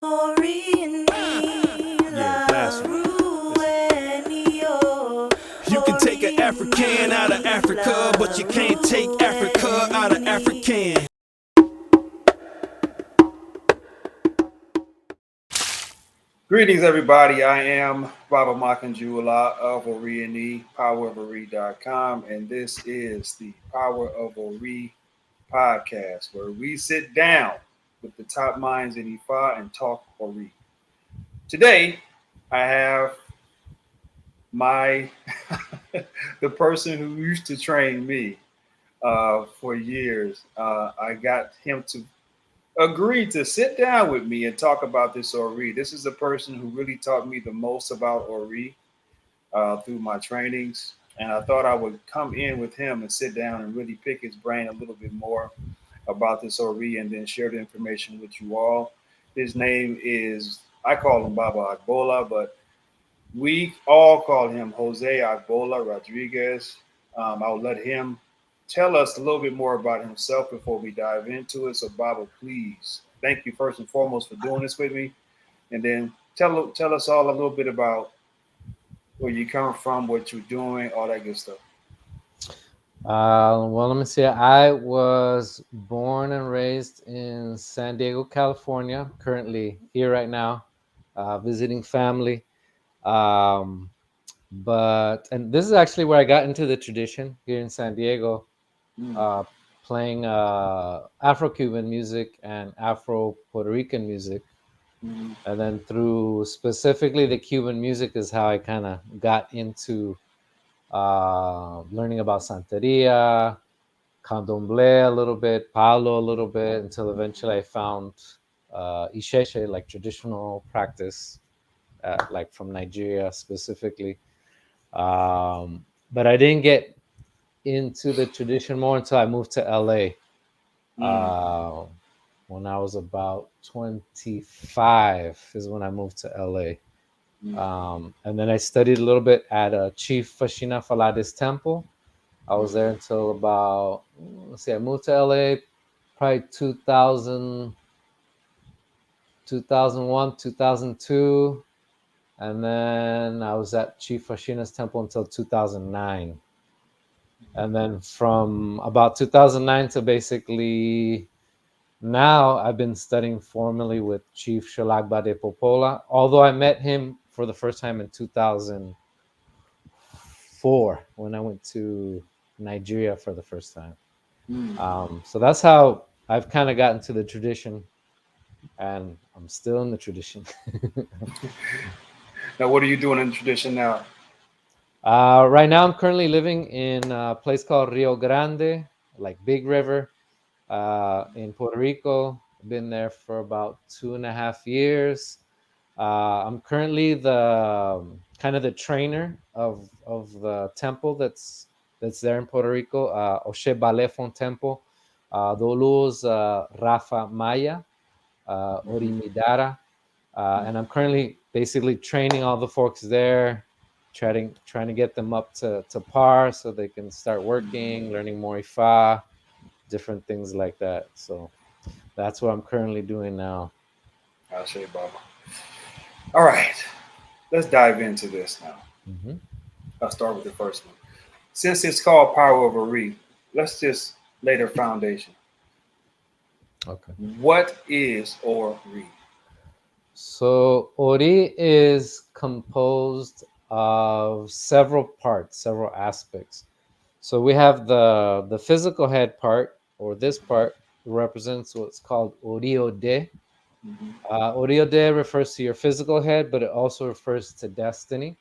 Yeah, blasphemy. You can take an African out of Africa, but you can't take Africa out of African. Greetings, everybody. I am Baba Agboola of Ori powerofori.com, and this is the Power of Ori podcast, where we sit down with the top minds in Ifa and talk Ori. Today, I have my the person who used to train me for years. I got him to agree to sit down with me and talk about this Ori. This is the person who really taught me the most about Ori through my trainings. And I thought I would come in with him and sit down and really pick his brain a little bit more about this Ori and then share the information with you all. His name is, I call him Baba Agboola, but we all call him Jose Agboola Rodriguez. I'll let him tell us a little bit more about himself before we dive into it. So, Baba, please, thank you first and foremost for doing this with me. And then tell us all a little bit about where you come from, what you're doing, all that good stuff. Well, let me see. I was born and raised in San Diego, California. Currently here right now, visiting family. Um, and this is actually where I got into the tradition here in San Diego, Mm, uh, playing Afro-Cuban music and Afro-Puerto Rican music. mm, And then through specifically the Cuban music is how I kind of got into learning about Santeria, Candomblé a little bit, Palo a little bit, until eventually I found Isheshe, like traditional practice, like from Nigeria specifically. But I didn't get into the tradition more until I moved to LA mm, uh, when I was about 25 is when I moved to LA. mm, And then I studied a little bit at Chief Fashina Falades Temple. I was there mm, until about, let's see, I moved to LA probably 2001, 2002. And then I was at Chief Fashina's Temple until 2009. And then from about 2009 to basically now, I've been studying formally with Chief Shalagba de Popola, although I met him for the first time in 2004 when I went to Nigeria for the first time. mm. So that's how I've kind of gotten to the tradition, and I'm still in the tradition. Now, what are you doing in tradition now? Right now, I'm currently living in a place called Rio Grande, like Big River, in Puerto Rico. I've been there for about 2.5 years. I'm currently the kind of the trainer of the temple that's there in Puerto Rico, Oshe Balefon Temple. The Olu is Rafa Maya, Mm, Orimidara, mm, and I'm currently basically training all the folks there, trying to get them up to par so they can start mm. working, learning more Ifa, different things like that. So that's what I'm currently doing now. I'll say, Baba. All right, let's dive into this now. Hmm. I'll start with the first one. Since it's called Power of a Re, let's just lay the foundation. Okay. What is or re? So Ori is composed of several parts, several aspects. So we have the physical head part, or this part represents what's called Oriode. Mm-hmm. Oriode refers to your physical head, but it also refers to destiny.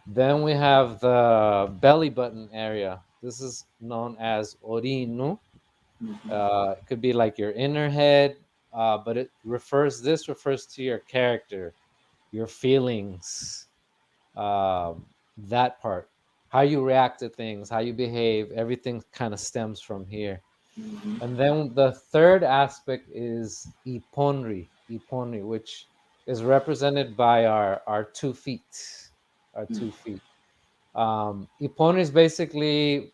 Then we have the belly button area. This is known as Orinu. Mm-hmm. It could be like your inner head, but this refers to your character, your feelings, that part, how you react to things, how you behave, everything kind of stems from here. Mm-hmm. And then the third aspect is iponri, which is represented by our 2 feet, our Mm-hmm. 2 feet. Iponri is basically,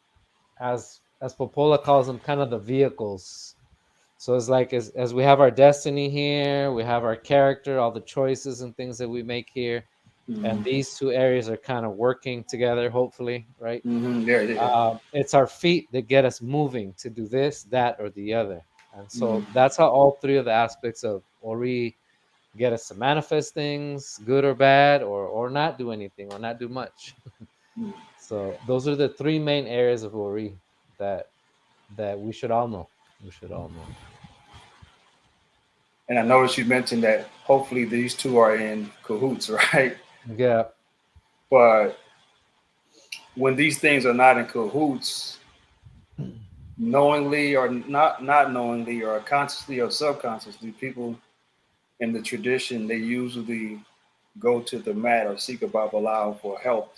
as Popola calls them, kind of the vehicles. So it's like as we have our destiny here, we have our character, all the choices and things that we make here, and Mm-hmm. these two areas are kind of working together, hopefully, right? Mm-hmm. Yeah, yeah. It's our feet that get us moving to do this, that, or the other. And so Mm-hmm. that's how all three of the aspects of Ori get us to manifest things, good or bad, or not do anything, or not do much. So those are the three main areas of Ori that we should all know. We should all know. And I noticed you mentioned that hopefully these two are in cahoots, right? Yeah. But when these things are not in cahoots, knowingly or not knowingly or consciously or subconsciously, people in the tradition they usually go to the mat or seek a Babalawo for help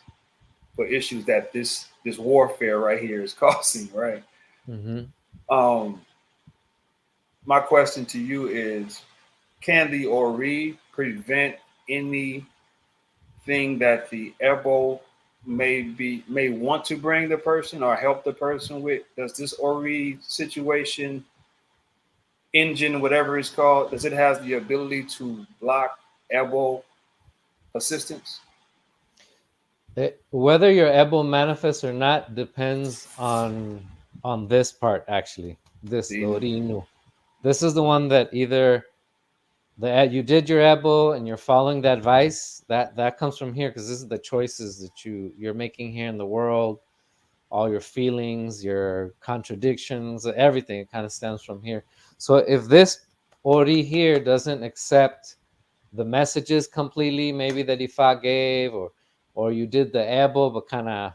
for issues that this warfare right here is causing, right? Hmm. Um, my question to you is, can the Ori prevent anything that the Ebo may want to bring the person or help the person with? Does this Ori situation engine, whatever it's called, does it have the ability to block Ebo assistance? Whether you're able manifest or not depends on this part actually. This the The Orinu. This is the one that either the you did your able and you're following that advice that comes from here because this is the choices that you're making here in the world, all your feelings, your contradictions, everything. It kind of stems from here. So if this Ori here doesn't accept the messages completely, maybe that Ifa gave, or you did the able but kind of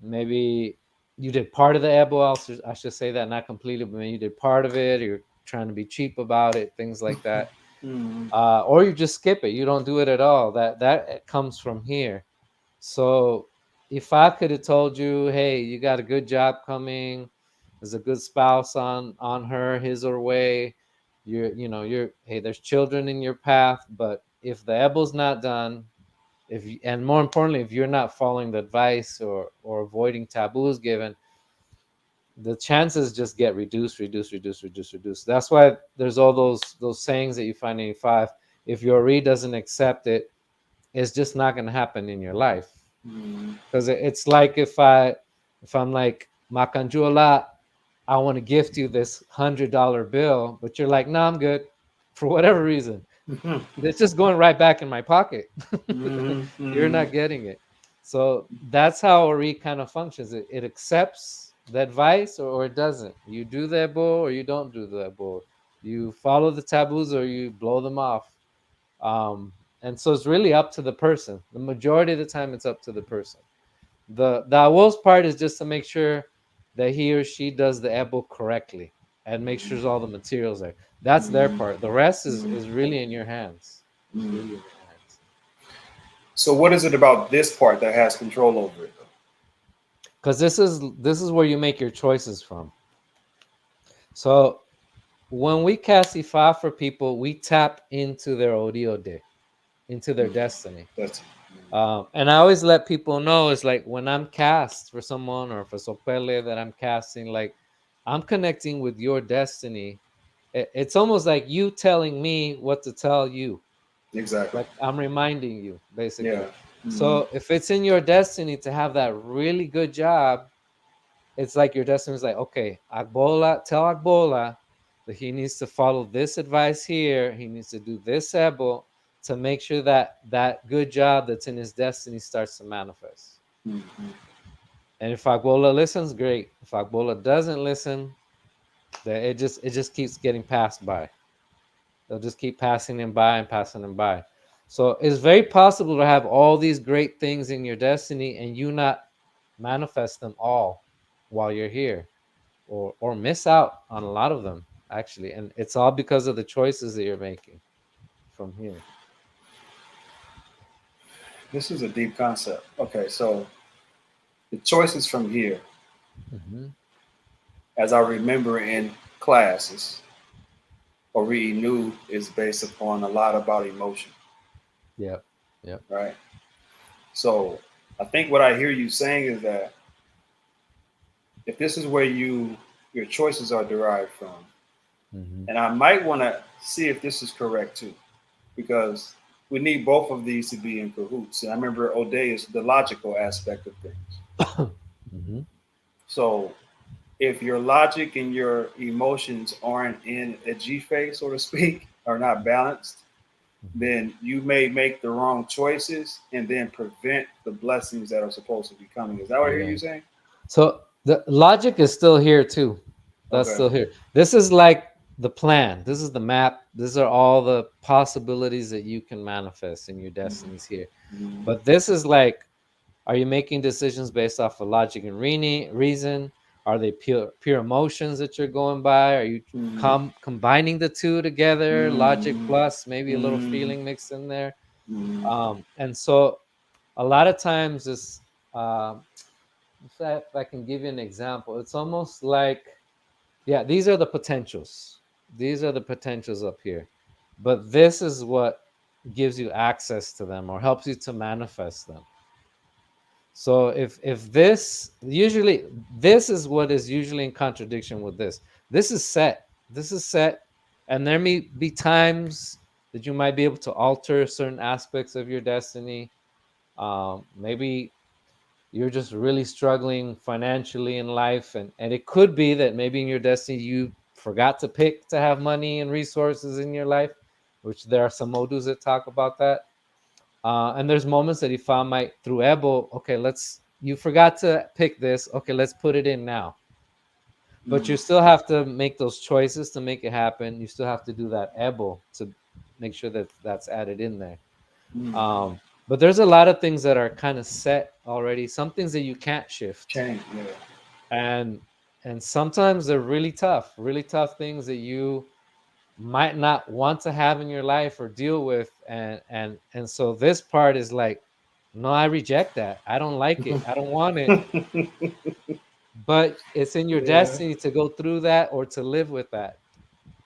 maybe you did part of the able. I should say that, not completely, but maybe you did part of it, or you're trying to be cheap about it, things like that. mm, Or you just skip it, you don't do it at all. That comes from here. So if I could have told you, hey, you got a good job coming, there's a good spouse on her, his or way, you're hey, there's children in your path, but if the ebel's not done, if you, and more importantly, if you're not following the advice or avoiding taboos given, the chances just get reduced. That's why there's all those sayings that you find in 85. If your read doesn't accept it, it's just not going to happen in your life. mm, Because it's like if I'm like Makanjuola, I want to gift you this $100 bill, but you're like, no, I'm good, for whatever reason. mm, It's just going right back in my pocket. mm, You're mm, not getting it. So that's how Ori kind of functions. It accepts the advice or it doesn't. You do the ebo or you don't do the ebo. You follow the taboos or you blow them off. And so it's really up to the person. The majority of the time, it's up to the person. The worst part is just to make sure that he or she does the ebo correctly and make sure all the materials there. That's their mm, part. The rest mm, is really in your hands. It's mm. really in your hands. So, what is it about this part that has control over it? Because this is where you make your choices from. So when we cast Ifa for people, we tap into their Oriode, into their Mm, destiny. that's And I always let people know it's like when I'm cast for someone or for Sopele that I'm casting, like I'm connecting with your destiny. It's almost like you telling me what to tell you. exactly. Like I'm reminding you, Yeah. basically. Mm, So if it's in your destiny to have that really good job, it's like your destiny is like, okay, Agbola, tell Agbola that he needs to follow this advice here. He needs to do this ebo to make sure that that good job that's in his destiny starts to manifest. mm, mm. And if Agbola listens, great. If Agbola doesn't listen, then it just keeps getting passed by. They'll just keep passing him by and passing him by. So it's very possible to have all these great things in your destiny and you not manifest them all while you're here, or miss out on a lot of them actually, and it's all because of the choices that you're making from here. This is a deep concept. Okay, so the choices from here, Hmm. as I remember in classes, or reading new, is based upon a lot about emotion, Yep. Yep. right? So I think what I hear you saying is that if this is where your choices are derived from, Hmm. And I might want to see if this is correct too, because we need both of these to be in cahoots. And I remember O'Day is the logical aspect of things. Hmm. So if your logic and your emotions aren't in a G phase, so to speak, are not balanced, Hmm. then you may make the wrong choices and then prevent the blessings that are supposed to be coming. Is that what I hear Yeah. you saying? So the logic is still here too. That's Okay. still here. This is like the plan. This is the map. These are all the possibilities that you can manifest in your destinies here. Mm-hmm. But this is like, are you making decisions based off of logic and reason? Are they pure emotions that you're going by? Are you Mm-hmm. combining the two together, logic Mm-hmm. plus maybe a little Mm-hmm. feeling mixed in there? Mm-hmm. And so a lot of times this, um, if I can give you an example, it's almost like, yeah, these are the potentials. These are the potentials up here. But this is what gives you access to them or helps you to manifest them. So if this usually this is what is usually in contradiction with this. This is set. This is set, and there may be times that you might be able to alter certain aspects of your destiny. Maybe you're just really struggling financially in life, and it could be that maybe in your destiny you forgot to pick to have money and resources in your life, which there are some modus that talk about that. And there's moments that you found might through Ebo, okay, you forgot to pick this. Okay, let's put it in now. But you still have to make those choices to make it happen. You still have to do that Ebo to make sure that that's added in there. Mm-hmm. But there's a lot of things that are kind of set already. Some things that you can't shift, Change. Yeah. and sometimes they're really tough things that you might not want to have in your life or deal with, and so this part is like, no, I reject that. I don't like it. I don't want it. But it's in your Yeah. destiny to go through that or to live with that.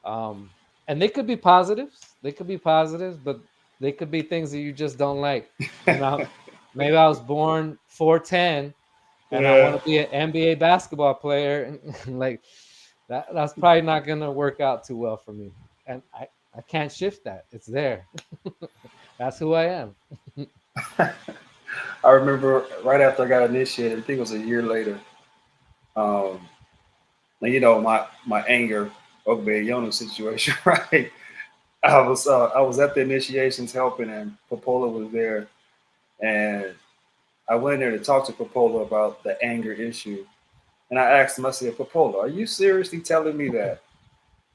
um and they could be positives, but they could be things that you just don't like. You know, maybe I was born 4'10" and I want Yeah. to be an NBA basketball player. Like that's probably not gonna work out too well for me. And I can't shift that. It's there. That's who I am. I remember right after I got initiated, I think it was a year later. Um, and my anger of the Yona situation, right? I was at the initiations helping, and Popola was there, and I went there to talk to Popola about the anger issue, and I asked him, I said, Popola, are you seriously telling me that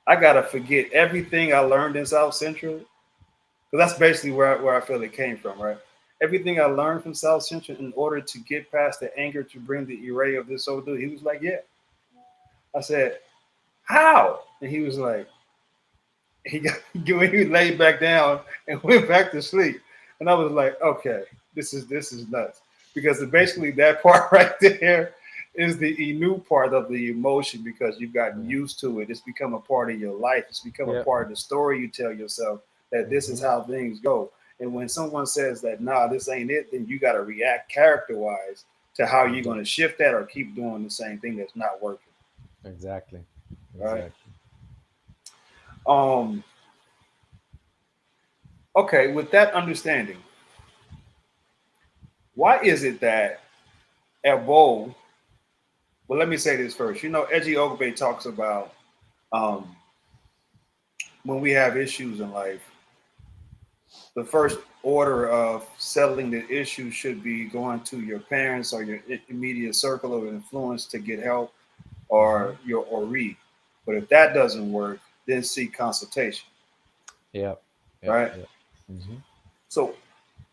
I gotta forget everything I learned in South Central? Because that's basically where I feel it came from, right? Everything I learned from South Central in order to get past the anger to bring the array of this old dude. He was like, yeah. I said, how? And he was like, he got he laid back down and went back to sleep. And I was like, okay, this is nuts. Because basically that part right there is the Inu part of the emotion because you've gotten Yeah. used to it. It's become a part of your life. It's become a Yep. part of the story you tell yourself that this is Hmm. how things go. And when someone says that, nah, this ain't it, then you got to react character wise to how you're Yep. going to shift that or keep doing the same thing that's not working. Exactly. Right. Exactly. Um, okay, with that understanding, why is it that at bowl, well, let me say this first. Edgy Ogbe talks about um, when we have issues in life, the first order of settling the issue should be going to your parents or your immediate circle of influence to get help Hmm. or your ori. But if that doesn't work, then seek consultation, Yep. Yep. right? Yep. Hmm. So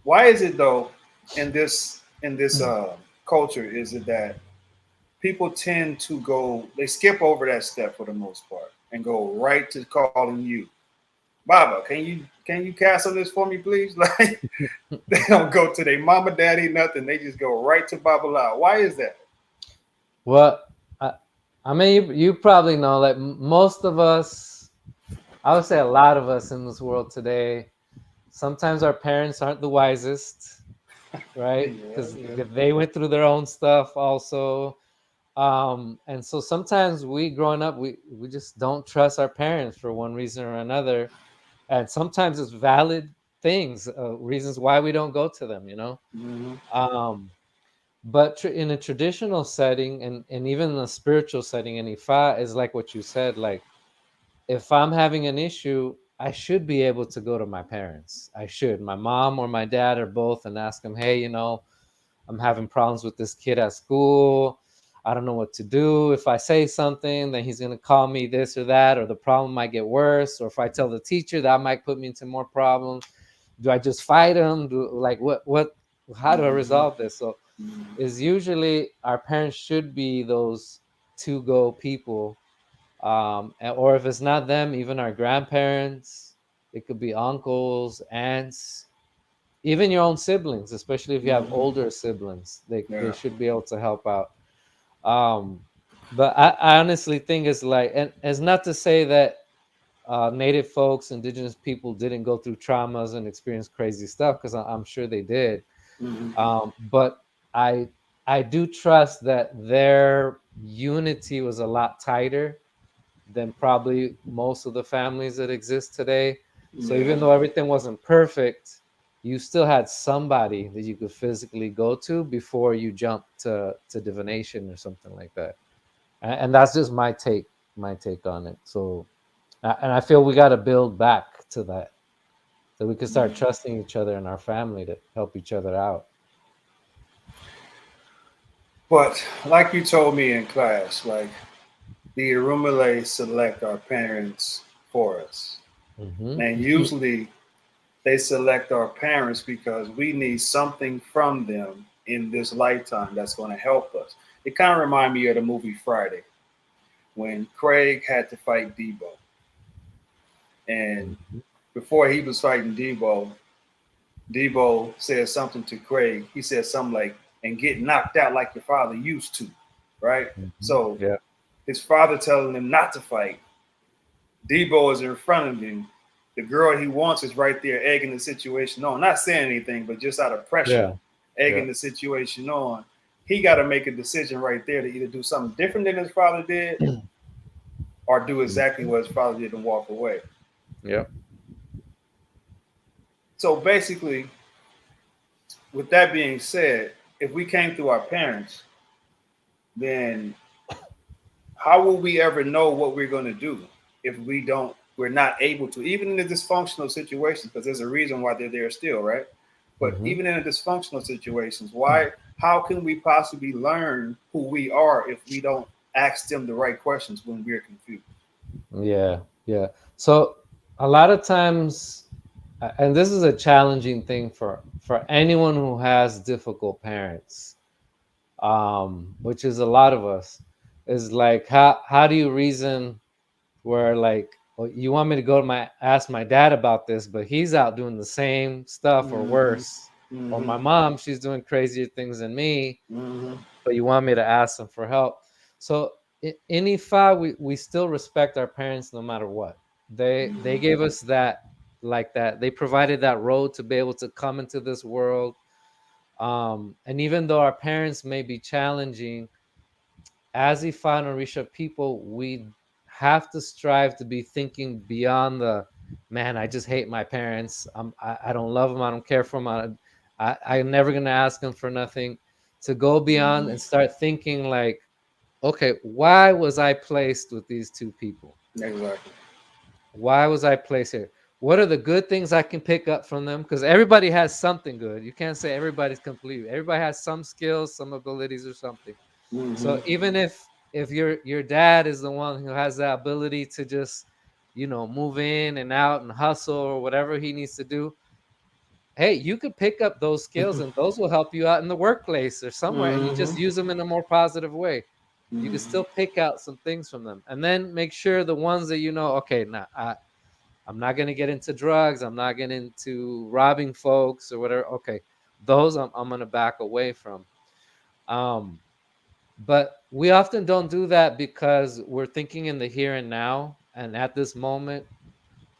why is it though in this culture is it that people tend to they skip over that step for the most part and go right to calling you, Baba, can you cast on this for me, please? Like they don't go to their mama, daddy, nothing. They just go right to Baba Lao. Why is that? Well, I, I mean, you probably know that most of us, I would say a lot of us in this world today, sometimes our parents aren't the wisest, right? Yeah, Because yeah. they went through their own stuff also. And so sometimes we growing up, we just don't trust our parents for one reason or another, and sometimes it's valid things, reasons why we don't go to them, you know. Mm-hmm. um but in a traditional setting, and even in a spiritual setting, and ifa is like what you said, like if I'm having an issue, I should be able to go to my parents. I should, my mom or my dad or both, and ask them, hey, you know, I'm having problems with this kid at school. I don't know what to do. If I say something, then he's going to call me this or that, or the problem might get worse. Or if I tell the teacher, that might put me into more problems. Do I just fight him? Like how do I Mm-hmm. resolve this? So is usually our parents should be those to go people. Or if it's not them, even our grandparents, it could be uncles, aunts, even your own siblings, especially if you have Mm-hmm. older siblings, they Yeah. should be able to help out. um but I honestly think it's like, and it's not to say that native folks, indigenous people didn't go through traumas and experience crazy stuff, because I'm sure they did. Mm-hmm. But i I do trust that their unity was a lot tighter than probably most of the families that exist today. So Yeah. even though everything wasn't perfect, you still had somebody that you could physically go to before you jump to divination or something like that. And that's just my take on it. So and I feel we got to build back to that, so we can start trusting each other and our family to help each other out. But like you told me in class, like the Irumale select our parents for us. Hmm. And usually they select our parents because we need something from them in this lifetime that's going to help us. It kind of reminds me of the movie Friday when Craig had to fight Debo. And before he was fighting Debo, Debo said something to Craig. He said something like, and get knocked out like your father used to, right? Hmm. So Yeah. his father telling him not to fight. Debo is in front of him. The girl he wants is right there, egging the situation on. Not saying anything, but just out of pressure, Yeah. Yeah. egging the situation on. He got to make a decision right there to either do something different than his father did or do exactly Mhm. what his father did and walk away. Yeah. So basically, with that being said, if we came through our parents, then how will we ever know what we're going to do if we're not able to, even in the dysfunctional situations, because there's a reason why they're there still, right? But Hmm. even in the dysfunctional situations, how can we possibly learn who we are if we don't ask them the right questions when we're confused? Yeah, yeah. So a lot of times, and this is a challenging thing for anyone who has difficult parents, which is a lot of us, is like how do you reason where like, well, you want me to go to my ask my dad about this, but he's out doing the same stuff or Mm-hmm. worse, or Mm-hmm. my mom, she's doing crazier things than me, Mm-hmm. but you want me to ask them for help. So in Ifa, we still respect our parents no matter what. They Mm-hmm. gave us that, like that. They provided that road to be able to come into this world. And even though our parents may be challenging, as Ifa and Orisha people, we have to strive to be thinking beyond the, man, I just hate my parents. I don't love them. I don't care for them. I'm never going to ask them for nothing. To go beyond and start thinking like, okay, why was I placed with these two people? Exactly. Why was I placed here? What are the good things I can pick up from them? Because everybody has something good. You can't say everybody's complete. Everybody has some skills, some abilities, or something. Mm-hmm. So even if your dad is the one who has the ability to just, move in and out and hustle or whatever he needs to do, hey, you could pick up those skills and those will help you out in the workplace or somewhere, and you Mm-hmm. just use them in a more positive way. You can Mm-hmm. still pick out some things from them, and then make sure the ones that okay, now I'm not gonna get into drugs, I'm not getting into robbing folks or whatever. Okay, those I'm gonna back away from. Um, but we often don't do that because we're thinking in the here and now and at this moment.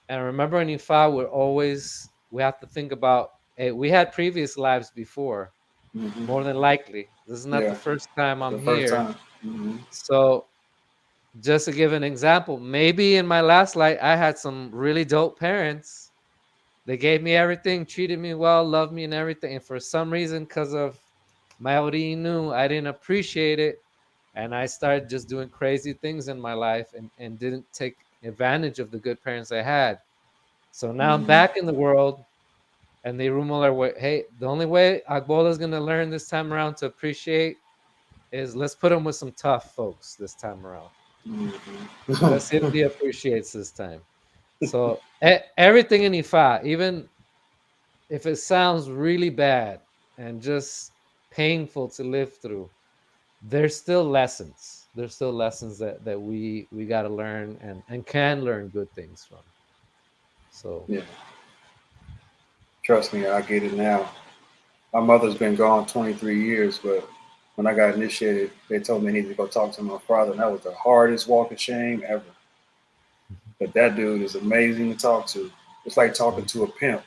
And remember, in Ifa, we have to think about, hey, we had previous lives before, Mm-hmm. more than likely. This is not the Yeah. first time That's I'm the first here. time. Mm-hmm. So just to give an example, maybe in my last life I had some really dope parents. They gave me everything, treated me well, loved me and everything. And for some reason, because of my knew, I didn't appreciate it. And I started just doing crazy things in my life and didn't take advantage of the good parents I had. So now I'm Mm-hmm. back in the world, and they rumor like, hey, the only way Agboola is going to learn this time around to appreciate is let's put him with some tough folks this time around. Let's see if Mm-hmm. he appreciates this time. So everything in Ifa, even if it sounds really bad and just painful to live through, there's still lessons. There's still lessons that we got to learn and can learn good things from. So Yeah, trust me, I get it now. My mother's been gone 23 years, but when I got initiated, they told me I needed to go talk to my father, and that was the hardest walk of shame ever. But that dude is amazing to talk to. It's like talking to a pimp.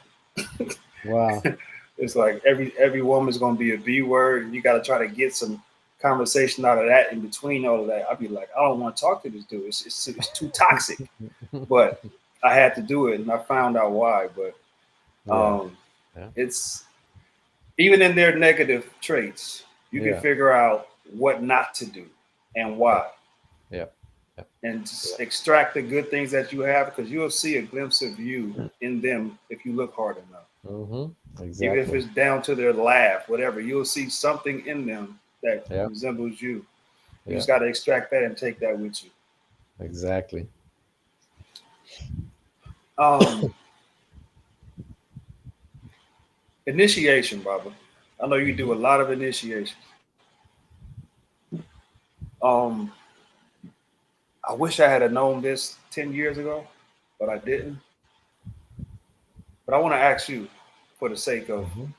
wow. It's like every woman's gonna be a B word, and you got to try to get some conversation out of that in between all of that. I'd be like, I don't want to talk to this dude. It's too toxic. But I had to do it, and I found out why. But Yeah. um, Yeah. it's even in their negative traits, you can Yeah. figure out what not to do and Yeah. why, Yeah. Yeah. and just extract the good things that you have because you'll see a glimpse of you in them if you look hard enough. Even if Exactly. it's down to their laugh, whatever, you'll see something in them that Yeah. resembles you. You Yeah. just got to extract that and take that with you. Exactly. Um, Initiation, Baba. I know you do Mhm. a lot of initiations. Um, I wish I had known this 10 years ago, but I didn't. But I want to ask you, for the sake of Mhm.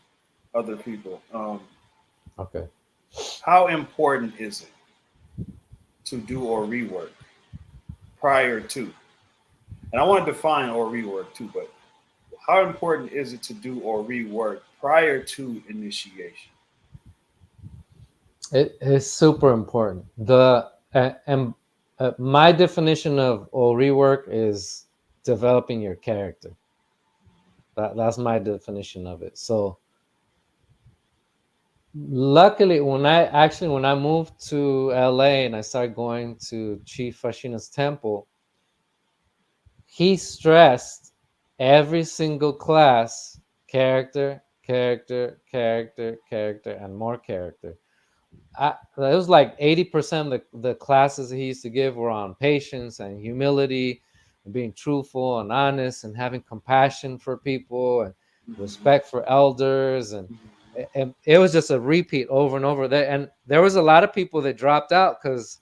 other people, Okay. how important is it to do or rework prior to? And I want to define or rework too, but how important is it to do or rework prior to initiation? It is super important. The and My definition of or rework is developing your character. That's my definition of it. So luckily, when I moved to LA and I started going to Chief Fashina's temple, he stressed every single class character, character, character, character, and more character. It was like 80% of the classes he used to give were on patience and humility and being truthful and honest and having compassion for people and respect for elders. And it was just a repeat over and over there. And there was a lot of people that dropped out because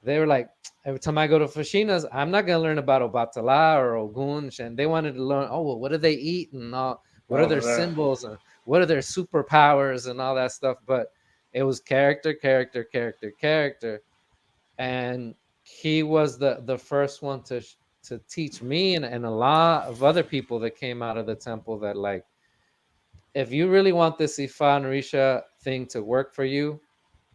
they were like, every time I go to Fashina's, I'm not going to learn about Obatala or Ogun. And they wanted to learn, oh, well, what do they eat? And what are All their of that. symbols? And what are their superpowers and all that stuff. But it was character, character, character, character, and he was the first one to teach me and a lot of other people that came out of the temple that like if you really want this Ifa and Risha thing to work for you,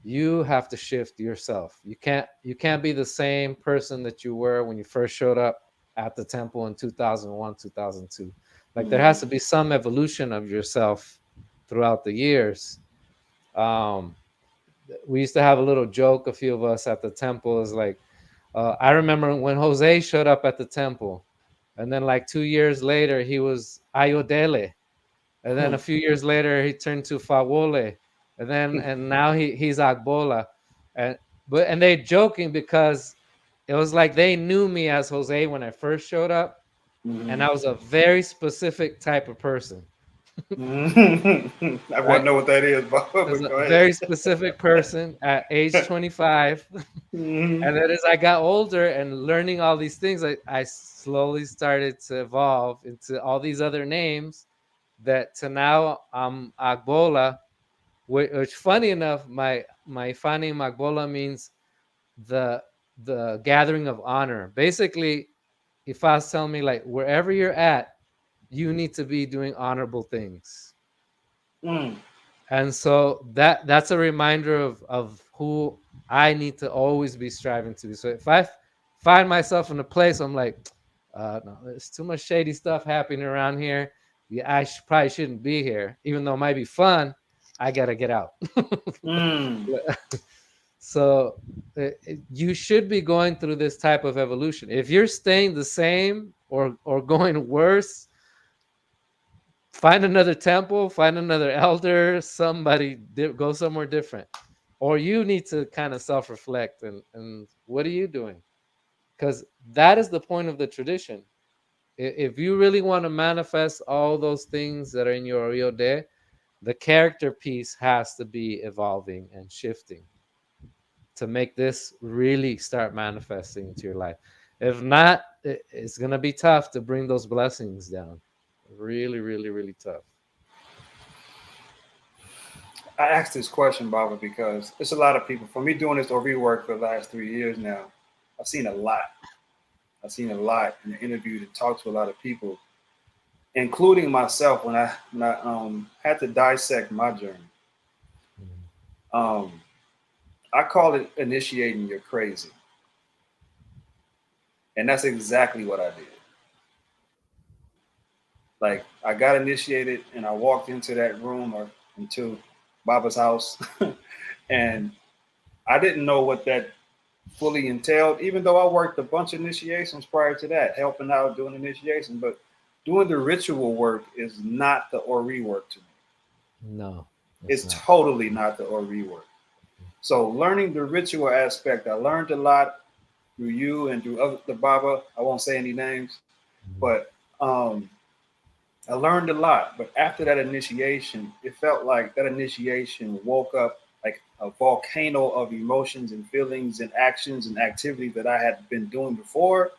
you have to shift yourself. You can't be the same person that you were when you first showed up at the temple in 2001, 2002. Like there has Mm-hmm. to be some evolution of yourself throughout the years. Um, we used to have a little joke, a few of us at the temple is like, I remember when Jose showed up at the temple, and then like 2 years later, he was Ayodele. And then a few years later, he turned to Fawole. And now he's Agbola. And and they joking because it was like they knew me as Jose when I first showed up, and Mm-hmm. I was a very specific type of person, Mm-hmm. I want right? to know what that is, Bob, I was but a go ahead. very specific person at age 25. Mm-hmm. And then as I got older and learning all these things, I slowly started to evolve into all these other names that to now I'm Agbola, which funny enough, my Fani Agbola means the the gathering of honor. Basically, if I was telling me like wherever you're at, you need to be doing honorable things. Mm. And so that's a reminder of who I need to always be striving to be. So if I find myself in a place I'm like, no, there's too much shady stuff happening around here. Yeah, probably shouldn't be here, even though it might be fun. I gotta get out. Mm. So you should be going through this type of evolution. If you're staying the same or going worse, find another temple, find another elder, somebody, go somewhere different. Or you need to kind of self-reflect and what are you doing? Because that is the point of the tradition. If you really want to manifest all those things that are in your Rio de, the character piece has to be evolving and shifting to make this really start manifesting into your life. If not, it's going to be tough to bring those blessings down. Really, really, really tough. I asked this question, Baba, because it's a lot of people. For me doing this OV work for the last 3 years now, I've seen a lot. I've seen a lot in the interview and talked to a lot of people, including myself when I had to dissect my journey. Um, I call it initiating your crazy, and that's exactly what I did. Like I got initiated, and I walked into that room or into Baba's house, and I didn't know what that fully entailed, even though I worked a bunch of initiations prior to that, helping out doing initiation. But doing the ritual work is not the Ori work to me. No, it's It's not. totally not the Ori work. So learning the ritual aspect, I learned a lot through you and through other the Baba. I won't say any names, Mhm. but I learned a lot. But after that initiation, it felt like that initiation woke up like a volcano of emotions and feelings and actions and activities that I had been doing before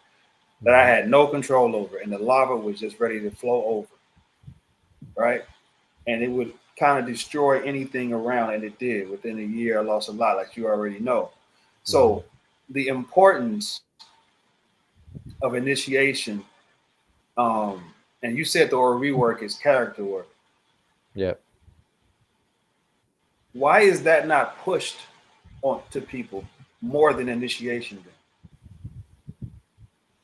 that I Mhm. had no control over, and the lava was just ready to flow over, right? And it would kind of destroy anything around, and it did. Within a year, I lost a lot, like you already know. Mhm. So the importance of initiation, um, and you said the or rework is character work. Yep. Why is that not pushed on to people more than initiation? Then?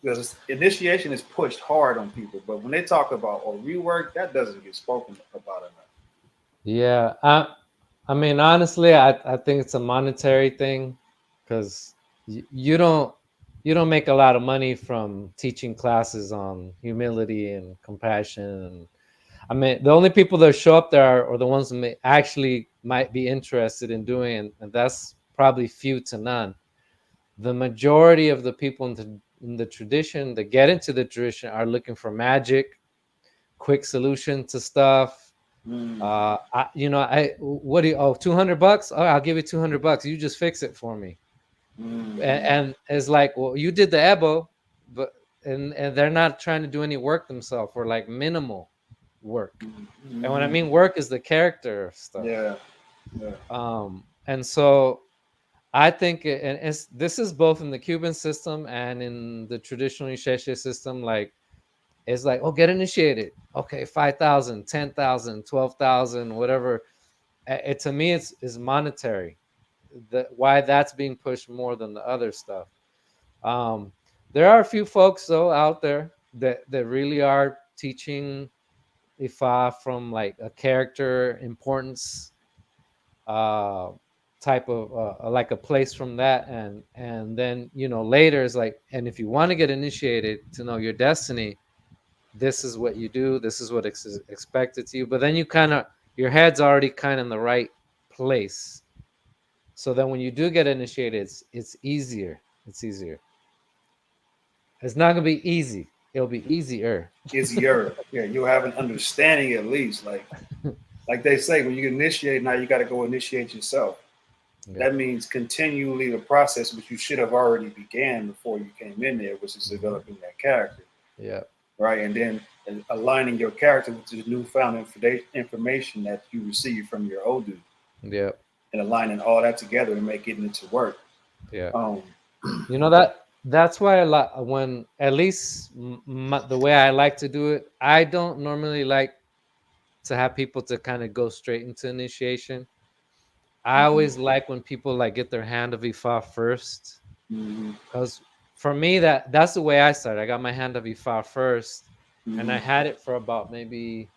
Because initiation is pushed hard on people, but when they talk about or rework, that doesn't get spoken about enough. Yeah. I mean, honestly, I think it's a monetary thing because you don't make a lot of money from teaching classes on humility and compassion. And I mean, the only people that show up there are the ones that actually might be interested in doing it, and that's probably few to none. The majority of the people in the tradition that get into the tradition are looking for magic, quick solution to stuff. Mm, What do you, oh, $200? Oh, I'll give you $200. You just fix it for me. mm, And it's like, well, you did the Ebo, but and they're not trying to do any work themselves or like minimal work. mm, And when I mm. mean work is the character stuff. Yeah, yeah. And so I think, and this is both in the Cuban system and in the traditional Isheshe system. Like, it's like, oh, get initiated. Okay, 5,000, 10,000, 12,000, whatever. It to me, it's is monetary. Why that's being pushed more than the other stuff. Um, there are a few folks though out there that really are teaching Ifa from like a character importance uh type of like a place from that, and then later is like, and if you want to get initiated to know your destiny, this is what you do, this is what is expected to you. But then you kind of, your head's already kind of in the right place, so then when you do get initiated, it's easier. It's easier. It's not gonna be easy, it'll be easier. Easier. Yeah, you'll have an understanding at least. Like they say, when you get initiated, now you got to go initiate yourself. Yeah. That means continually the process which you should have already began before you came in there, which is Mhm. developing that character, Yeah. right? And then aligning your character with the newfound information that you receive from your old dude, Yeah. and aligning all that together and making it to work. Yeah. Um, That's why a lot, when at least the way I like to do it, I don't normally like to have people to kind of go straight into initiation. I always like when people like get their hand of Ifa first, Mm-hmm. because for me that's the way I started. I got my hand of Ifa first, and I Mm-hmm. had it for about maybe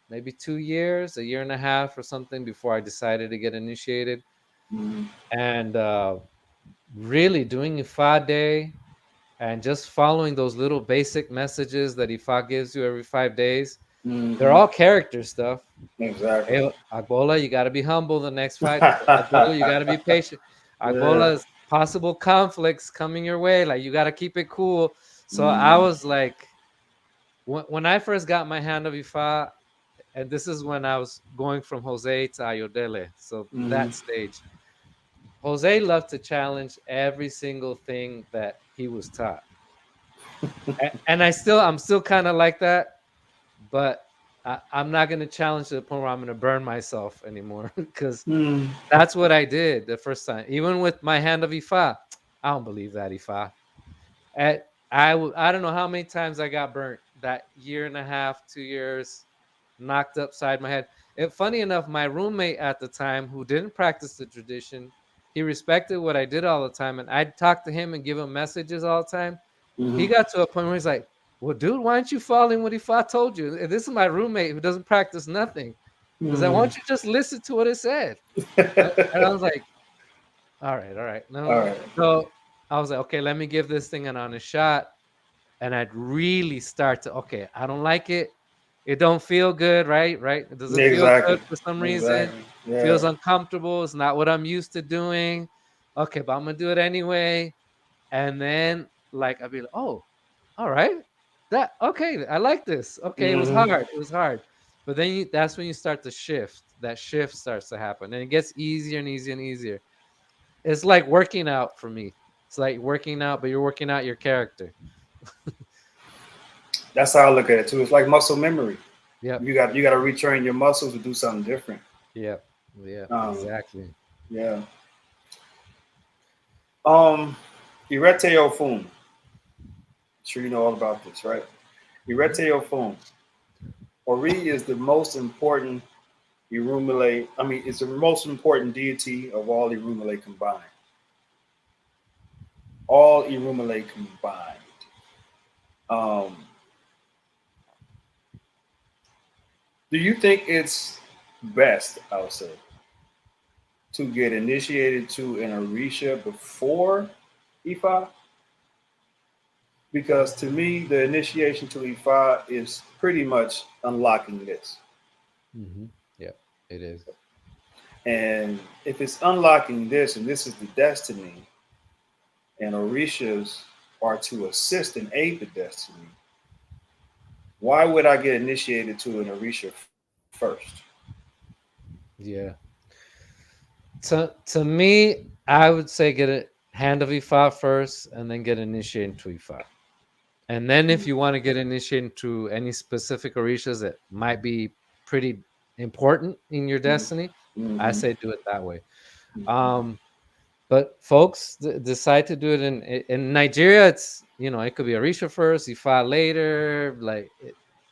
2 years, a year and a half or something before I decided to get initiated. Mm-hmm. And really doing Ifa day and just following those little basic messages that Ifa gives you every 5 days. They're Mm-hmm. all character stuff. Exactly. Hey, Agbola, you got to be humble the next fight. Agbola, you got to be patient. Yeah. Agbola's possible conflicts coming your way. Like, you got to keep it cool. So I Mm-hmm. was like, when I first got my hand of Ifa, and this is when I was going from Jose to Ayodele. So Mm-hmm. that stage, Jose loved to challenge every single thing that he was taught. And I'm still kind of like that, but I'm not going to challenge to the point where I'm going to burn myself anymore because Mm-hmm. that's what I did the first time. Even with my hand of Ifa, I don't believe that Ifa. I don't know how many times I got burnt that year and a half, 2 years, knocked upside my head. Funny enough, my roommate at the time, who didn't practice the tradition, he respected what I did all the time, and I'd talk to him and give him messages all the time. He Mm-hmm. got to a point where he's like, "Well, dude, why aren't you following what Ifa told you? And this is my roommate who doesn't practice nothing. He's like, why Mm-hmm. don't you just listen to what it said?" And I was like, all right, All no. right. So I was like, okay, let me give this thing an honest shot. And I'd really start to, okay, I don't like it. It don't feel good, right? Right? It doesn't feel good Exactly. for some reason. Exactly. Yeah. Feels uncomfortable. It's not what I'm used to doing. Okay, but I'm gonna do it anyway. And then like I'd be like, oh, all right. That okay, I like this. Okay, it was Mm-hmm. hard. It was hard. But then that's when you start to shift. That shift starts to happen. And it gets easier and easier and easier. It's like working out for me. It's like working out, but you're working out your character. That's how I look at it too. It's like muscle memory. Yep. You got to retrain your muscles to do something different. Yep. Yep. Um, Exactly. yeah. Um, Irete Ofun. Sure you know all about this, right? Mhm. Irete Ofun. Ori is the most important Irumale. I mean, it's the most important deity of all Irumale combined. All Irumale combined. Um, do you think it's best, I would say, to get initiated to an Orisha before Ifa? Because to me, the initiation to Ifa is pretty much unlocking this. Mm-hmm. Yep. It is. And if it's unlocking this and this is the destiny, and Orishas are to assist and aid the destiny, why would I get initiated to an Orisha first? Yeah. To me, I would say get a hand of Ifa first, and then get initiated into Ifa. And then if you want to get initiated into any specific orishas that might be pretty important in your destiny, I Mm-hmm. say do it that way. Um, but folks decide to do it in Nigeria. It's it could be Orisha first, Ifa later. Like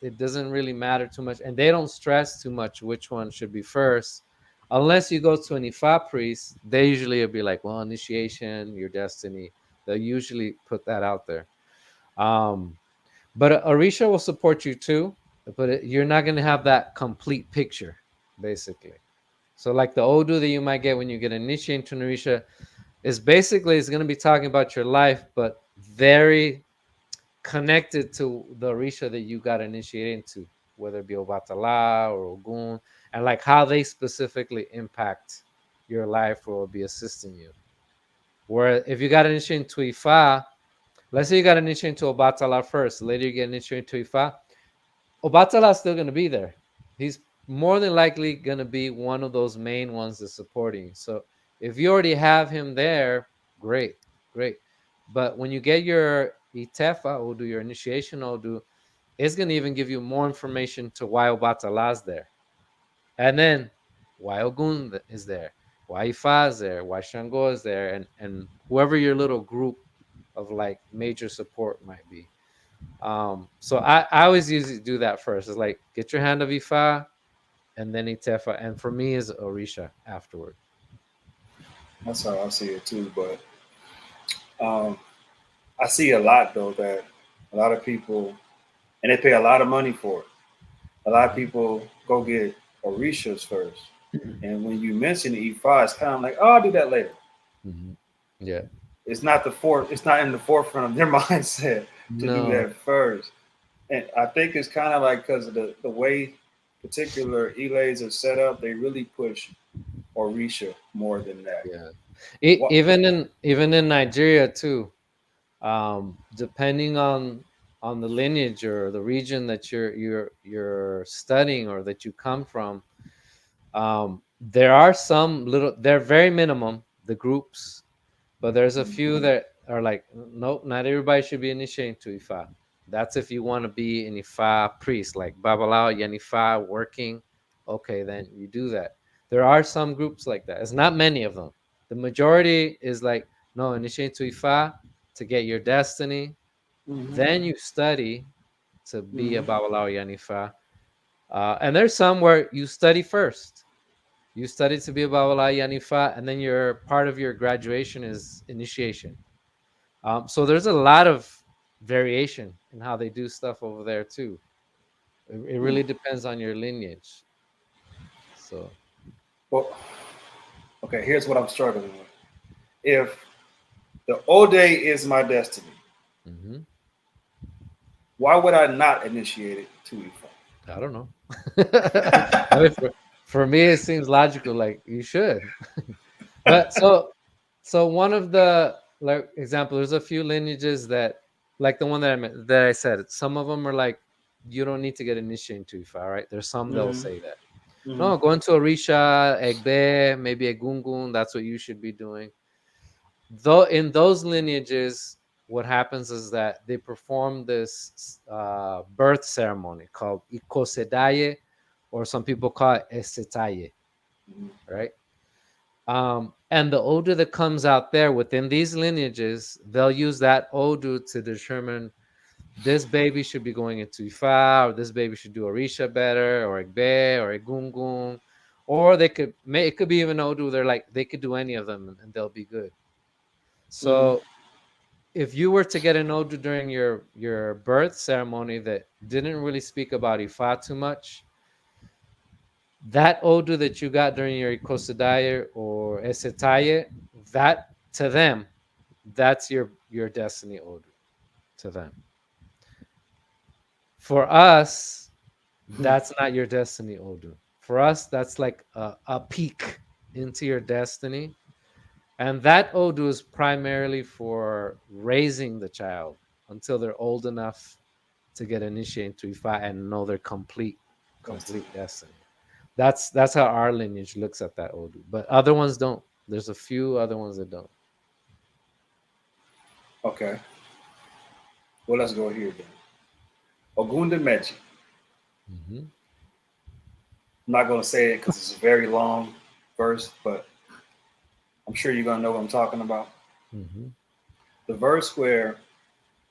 it doesn't really matter too much, and they don't stress too much which one should be first, unless you go to an Ifa priest. They usually will be like, well, initiation, your destiny. They'll usually put that out there. Um, but Orisha will support you too, but you're not going to have that complete picture, basically. So, like the Odu that you might get when you get initiated into Orisha is basically it's going to be talking about your life, but very connected to the Orisha that you got initiated into, whether it be Obatala or Ogun, and like how they specifically impact your life or will be assisting you. Where if you got initiated into Ifa, let's say you got initiated into Obatala first, later you get initiated into Ifa, Obatala's still going to be there. He's more than likely going to be one of those main ones that's supporting you. So if you already have him there, great, great. But when you get your Itefa or do your initiation or do, it's going to even give you more information to why Obatala's there. And then why Ogun is there, why Ifa is there, why Shango is there, and whoever your little group of like major support might be. So I always usually do that first. It's like get your hand of Ifa and then Itefa, and for me is Orisha afterward. That's how I see it too. But um, I see a lot though that a lot of people, and they pay a lot of money for it. A lot of Mhm. people go get Orishas first, and when you mention Ifa, it's kind of like, oh, I'll do that later. Mhm. Yeah. It's not the fore. It's not in the forefront of their mindset to do No. that first. And I think it's kind of like because of the way particular elays are set up, they really push Orisha more than that. Yeah. What? Even in Nigeria too. Depending on the lineage or the region that you're studying or that you come from, there are some little. They're very minimum, the groups, but there's a few that are like, nope, not everybody should be initiating to Ifa. That's if you want to be an Ifa priest, like Babalao, Yanifa, working. Okay, then you do that. There are some groups like that. It's not many of them. The majority is like, no, initiate to Ifa to get your destiny. Mm-hmm. Then you study to be a Mm-hmm. Babalao, Yanifa. And there's some where you study first. You study to be a Babalao, Yanifa, and then your part of your graduation is initiation. So there's a lot of variation in how they do stuff over there too. It really depends on your lineage. So, Well, okay. Here's what I'm struggling with. If the Ode is my destiny, mhm. why would I not initiate it to I don't know. I mean, for me, it seems logical. Like you should, but so one of the like example, there's a few lineages that like the one that I said. Some of them are like you don't need to get initiated to Ifa, right? There's some that'll Ifa? say that. Mm-hmm. No, going to Orisha, Egbe, maybe Egungun, that's what you should be doing. Though in those lineages, what happens is that they perform this birth ceremony called Ikosedaye, or some people call it Esetaye, Mm-hmm. right? And the Odu that comes out there within these lineages, they'll use that Odu to determine this baby should be going into Ifa, or this baby should do Orisha better, or Egbe, or Egungun, or it could be even Odu. They're like they could do any of them, and they'll be good. Mm-hmm. So if you were to get an Odu during your birth ceremony that didn't really speak about Ifa too much, that Odu that you got during your Ikosadaya or Esetaye, that to them, that's your destiny Odu to them. For us, that's not your destiny Odu. For us, that's like a peek into your destiny. And that Odu is primarily for raising the child until they're old enough to get initiated into Ifa and know their Destiny. complete destiny. That's how our lineage looks at that Odu. But other ones don't. There's a few other ones that don't. Okay. Well, let's go here then. Ogunda Meji. Hmm. I'm not going to say it because it's a very long verse, but I'm sure you're going to know what I'm talking about. Hmm. The verse where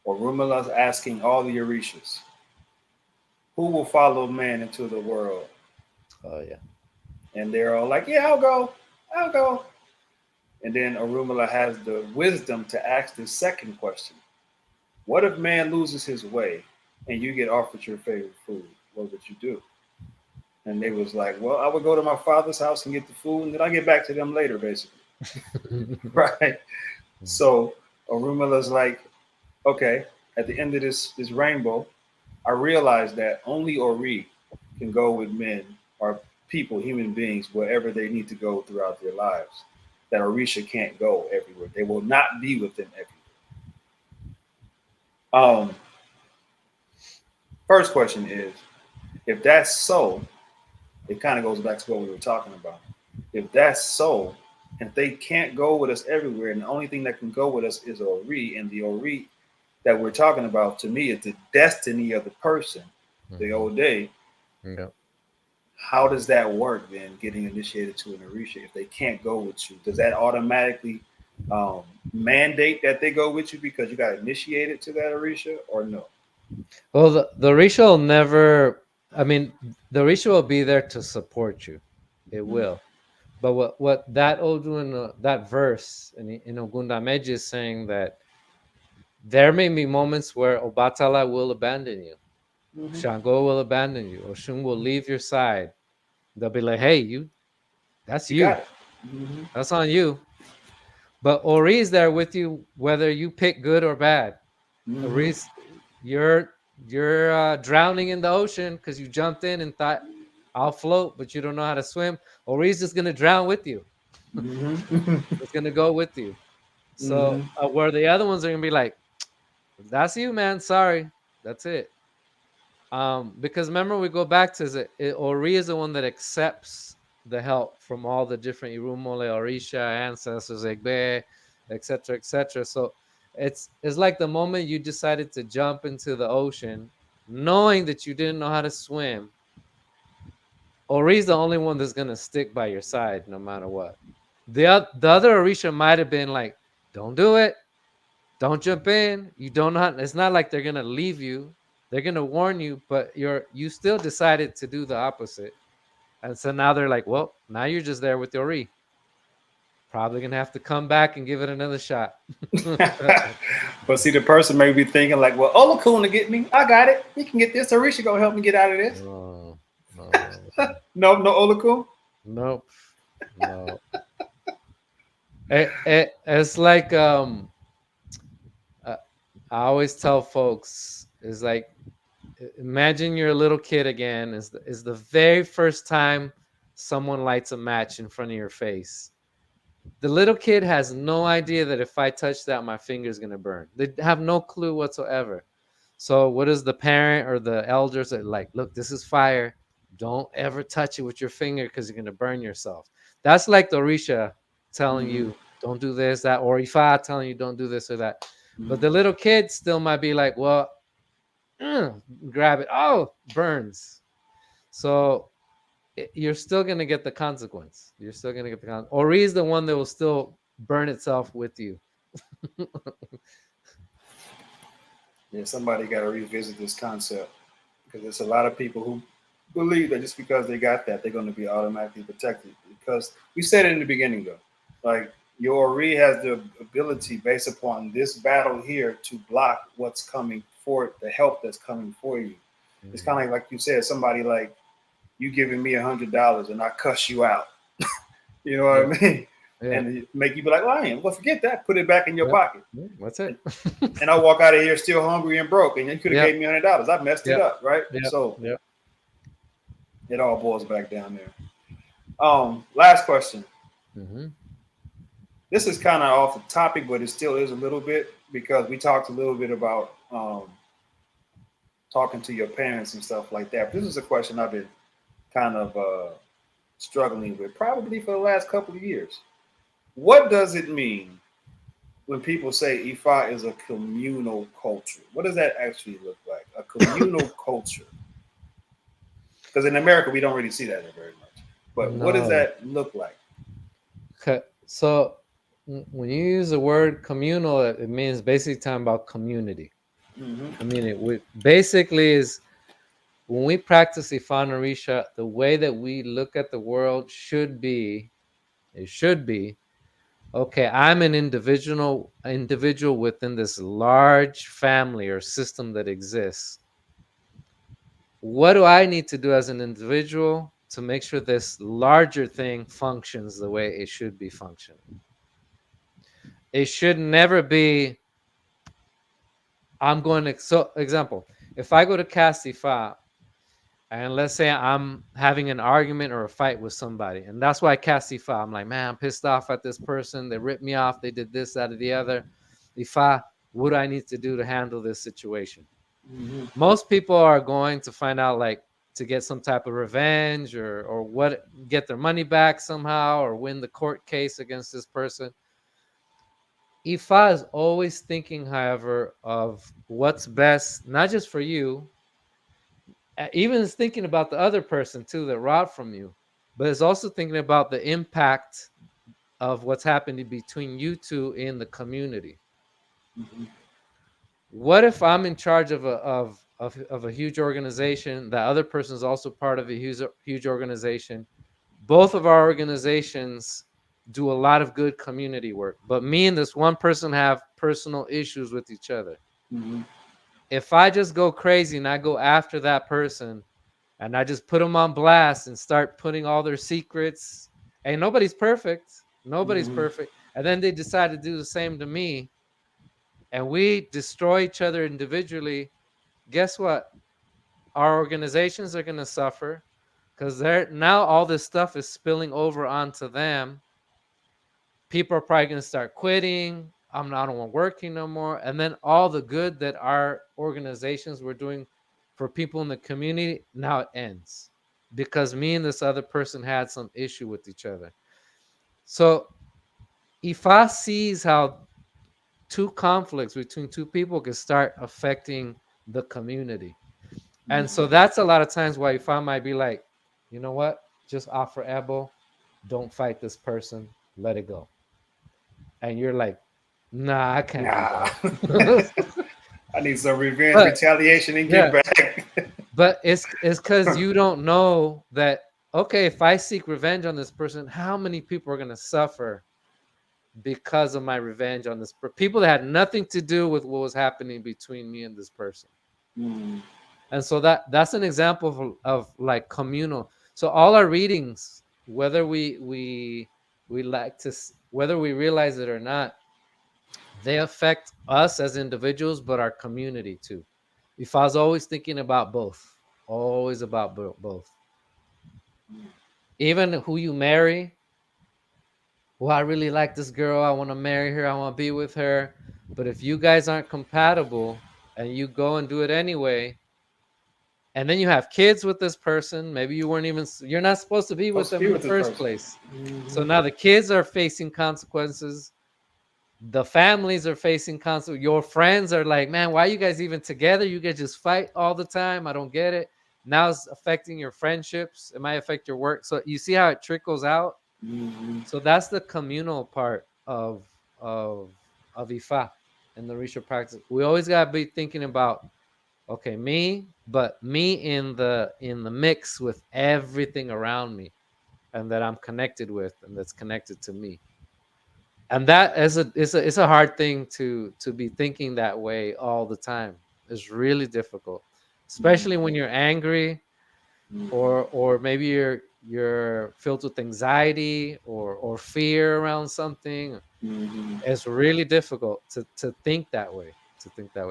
Orumala's asking all the Orishas, who will follow man into the world? Oh yeah. And they're all like, yeah, I'll go. I'll go. And then Orumala has the wisdom to ask the second question. What if man loses his way and you get offered your favorite food? What would you do? And they was like, well, I would go to my father's house and get the food, and then I get back to them later, basically. Right? So Orumala's like, okay, at the end of this rainbow, I realized that only Ori can go with men or people, human beings, wherever they need to go throughout their lives. That Orisha can't go everywhere. They will not be with them everywhere. First question is, if that's so, it kind of goes back to what we were talking about. If that's so, if they can't go with us everywhere, and the only thing that can go with us is Ori, and the Ori that we're talking about, to me, is the destiny of the person, the Hmm. old day. Yeah. How does that work then, getting initiated to an Orisha? If they can't go with you, does that automatically um, mandate that they go with you because you got initiated to that Orisha, or no? Well, the Risha will never. I mean, the Risha will be there to support you. It Mm-hmm. will. But what that Odun, that verse in Ogundameji is saying that there may be moments where Obatala will abandon you, Mm-hmm. Shango will abandon you, Oshun will leave your side. They'll be like, "Hey, that's You got you, it. Mm-hmm. that's on you." But Ori is there with you, whether you pick good or bad. Mm-hmm. Ori's, you're drowning in the ocean because you jumped in and thought I'll float, but you don't know how to swim. Ori's just gonna drown with you. Mm-hmm. It's gonna go with you. So Mm-hmm. where the other ones are gonna be like, "That's you, man. Sorry, that's it." Because remember, we go back to Ori is the one that accepts the help from all the different Irumole, Orisha, ancestors, Egbe, etc., etc. So it's like the moment you decided to jump into the ocean, knowing that you didn't know how to swim. Ori's the only one that's gonna stick by your side no matter what. The other Orisha might have been like, "Don't do it. Don't jump in. You don't know how." It's not like they're gonna leave you. They're gonna warn you, but you still decided to do the opposite. And so now they're like, "Well, now you're just there with your re. Probably gonna have to come back and give it another shot." But see, the person may be thinking like, "Well, Olakuna get me. I got it. He can get this. Arisha gonna help me get out of this." No, no, No, no, Olakun. nope, no. It's like uh, I always tell folks, it's like imagine you're a little kid again. Is the very first time someone lights a match in front of your face. The little kid has no idea that if I touch that, my finger's gonna burn. They have no clue whatsoever. So what is the parent or the elders that like, look, this is fire. Don't ever touch it with your finger because you're gonna burn yourself. That's like the Orisha telling Mm-hmm. you, don't do this, that, or Ifa telling you don't do this or that. But Mm-hmm. the little kid still might be like, well, grab it. Oh, burns. So you're still gonna get the consequence. You're still gonna get the consequence. Ori is the one that will still burn itself with you. Yeah, somebody got to revisit this concept because there's a lot of people who believe that just because they got that, they're going to be automatically protected. Because we said it in the beginning, though, like your re has the ability based upon this battle here to block what's coming for the help that's coming for you. It's kind Mhm. of like you said, somebody like you giving me $100 and I cuss you out. You know Yeah, what I mean? yeah, And make you be like, well, I ain't. Well, forget that. Put it back in your yep. pocket. Yeah, that's it. And I walk out of here still hungry and broke, and you could have Yep, gave me $100. I messed it yep, up, right? yep, So yep. it all boils back down there. Last question. Hmm. This is kind of off the topic, but it still is a little bit because we talked a little bit about talking to your parents and stuff like that. But this is a question I've been kind of struggling with probably for the last couple of years. What does it mean when people say Ifa is a communal culture? What does that actually look like? A communal culture? Because in America, we don't really see that very much. But what does No. that look like? Okay. So when you use the word communal, it means basically talking about community. Mm-hmm. Community. Basically is when we practice Ifan Orisha, the way that we look at the world should be, it should be, okay, I'm an individual within this large family or system that exists. What do I need to do as an individual to make sure this larger thing functions the way it should be functioning? It should never be, I'm going to, so example, if I go to Castify and let's say I'm having an argument or a fight with somebody, and that's why I Castify, I'm like, man, I'm pissed off at this person. They ripped me off. They did this, that, or the other. Ifa, what do I need to do to handle this situation? Mm-hmm. Most people are going to find out like to get some type of revenge or what, get their money back somehow or win the court case against this person. Ifa is always thinking, however, of what's best, not just for you, even is thinking about the other person too that robbed from you, but is also thinking about the impact of what's happening between you two in the community. Mm-hmm. What if I'm in charge of a huge organization? That other person is also part of a huge organization. both of our organizations do a lot of good community work, but me and this one person have personal issues with each other. Mm-hmm. If I just go crazy and I go after that person and I just put them on blast and start putting all their secrets, and nobody's perfect, nobody's Mm-hmm. perfect, and then they decide to do the same to me, and we destroy each other individually, guess what? Our organizations are going to suffer because they're now all this stuff is spilling over onto them. People are probably going to start quitting. I don't want working no more. And then all the good that our organizations were doing for people in the community, now it ends because me and this other person had some issue with each other. So Ifa sees how two conflicts between two people can start affecting the community. And so that's a lot of times why Ifa might be like, you know what? Just offer Ebo. Don't fight this person. Let it go. And you're like, nah, I can't do Nah. that. I need some revenge, But retaliation, and get yeah, back. but it's because you don't know that, okay, if I seek revenge on this person, how many people are gonna suffer because of my revenge on this people that had nothing to do with what was happening between me and this person. Mm-hmm. And so that's an example of like communal. So all our readings, whether we like to whether we realize it or not, they affect us as individuals, but our community too. If I was always thinking about both, always about both, even who you marry. Well, I really like this girl. I want to marry her. I want to be with her. But if you guys aren't compatible and you go and do it anyway, and then you have kids with this person, maybe you weren't even, you're not supposed to be with Supposed to them be in the with this first person. place. So Mm-hmm. now the kids are facing consequences. The families are facing consequences. Your friends are like, man, why are you guys even together? You guys just fight all the time. I don't get it. Now it's affecting your friendships. It might affect your work. So you see how it trickles out. Mm-hmm. So that's the communal part of of Ifa and the ritual practice. We always gotta be thinking about, okay, me, but me in the mix with everything around me and that I'm connected with and that's connected to me. And that is a hard thing to be thinking that way all the time. It's really difficult, especially when you're angry, or maybe you're filled with anxiety or fear around something. Mm-hmm. It's really difficult to think that way,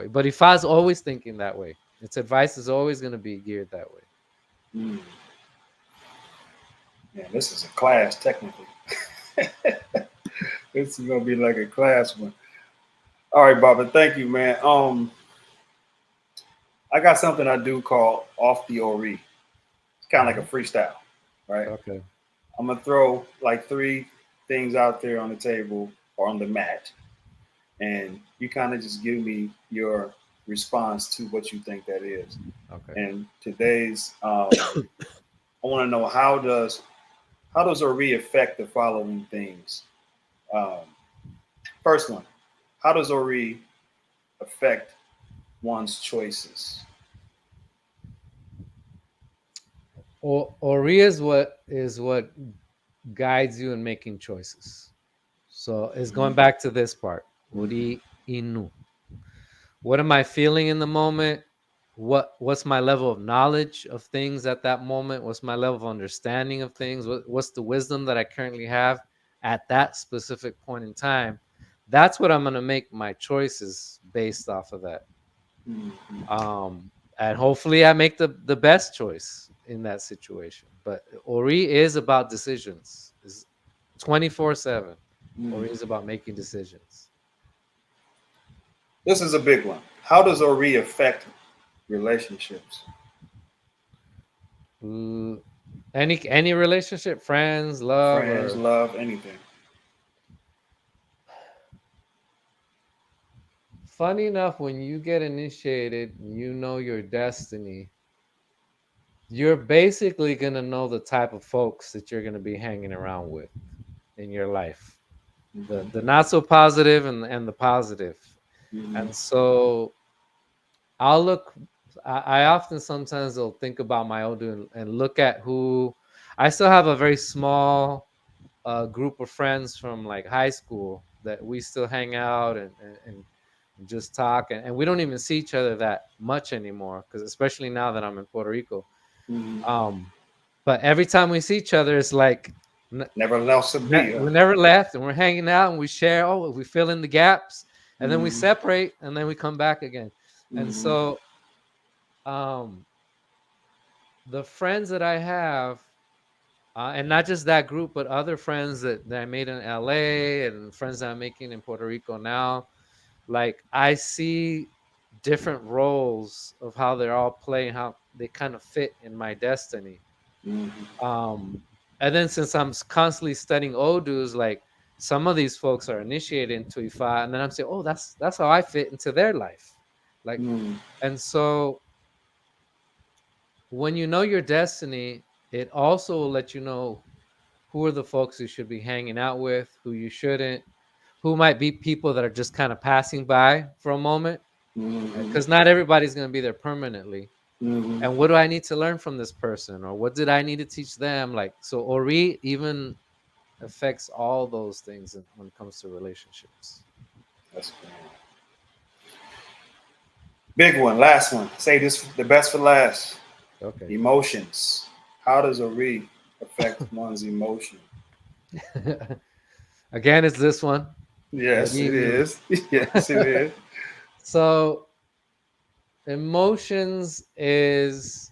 but if I was always thinking that way, its advice is always going to be geared that way. Mm-hmm. Yeah, this is a class technically. This is gonna be like a class one. All right, Baba. Thank you, man. I got something I do called off the Ori. It's kind of like Mhm. a freestyle, right? Okay. I'm gonna throw like three things out there on the table or on the mat, and you kind of just give me your response to what you think that is. Okay. And today's, I want to know how does Ori affect the following things? Um, First one, how does Ori affect one's choices? Ori is what guides you in making choices. So it's going back to this part. Mm-hmm. Ori inu. What am I feeling in the moment? What's my level of knowledge of things at that moment? What's my level of understanding of things? What's the wisdom that I currently have at that specific point in time? That's what I'm going to make my choices based off of that. Mm-hmm. And hopefully I make the best choice in that situation. But Ori is about decisions. Is 24/7. Mm-hmm. Ori is about making decisions. This is a big one. How does Ori affect relationships? Mm, any relationship, friends, love, Friends, or love, anything. funny enough, when you get initiated, you know your destiny. You're basically gonna know the type of folks that you're gonna be hanging around with in your life. The Mm-hmm. not so positive and the positive. Mm-hmm. And so I'll look. I often sometimes will think about my own and look at who I still have a very small group of friends from like high school that we still hang out and just talk, and we don't even see each other that much anymore, because especially now that I'm in Puerto Rico. Mm-hmm. um but every time we see each other, it's like Never lost a beat. Huh? we never left, and we're hanging out and we share, oh, we fill in the gaps, and then we Mm-hmm. separate, and then we come back again. And Mm-hmm. so um the friends that I have, and not just that group, but other friends that I made in LA and friends that I'm making in Puerto Rico now, like I see different roles of how they're all playing, how they kind of fit in my destiny. Mm-hmm. Um, and then since I'm constantly studying Odus, like some of these folks are initiated into Ifa, and then I'm saying, oh, that's how I fit into their life. Like, Mm-hmm. and so when you know your destiny, it also will let you know who are the folks you should be hanging out with, who you shouldn't, who might be people that are just kind of passing by for a moment, Mm-hmm. because not everybody's going to be there permanently. Mm-hmm. And what do I need to learn from this person, or what did I need to teach them? Like, so Ori even affects all those things when it comes to relationships. That's cool. Big one, last one. Say this the best for last. Okay. Emotions. How does a read affect one's emotion? Again, it's this one. What do Yes, you it mean? is. Yes, it is. So emotions is,